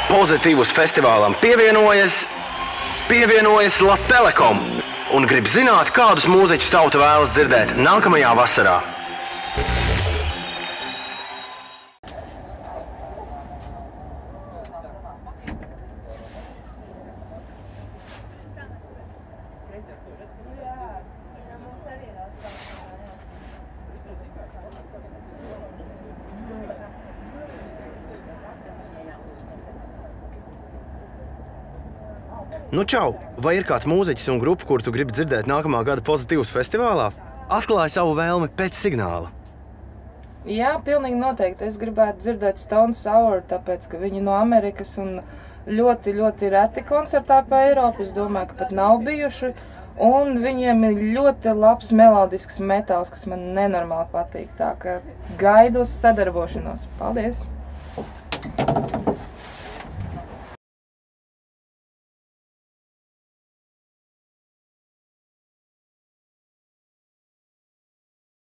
Pozitīvus festivālam pievienojas Latelekom un grib zināt, kādus mūziķus tauta vēlas dzirdēt nākamajā vasarā. Nu čau, vai ir kāds mūziķis un grupa, kur tu gribi dzirdēt nākamā gada Pozitīvus festivālā? Atklāj savu vēlmi pēc signāla. Jā, pilnīgi noteikti. Es gribētu dzirdēt Stone Sour, tāpēc, ka viņi no Amerikas un ļoti, ļoti reti koncertā pa Eiropu. Es domāju, ka pat nav bijuši. Un viņiem ir ļoti labs melodisks metāls, kas man nenormāli patīk. Tā ka gaidu uz sadarbošanos. Paldies!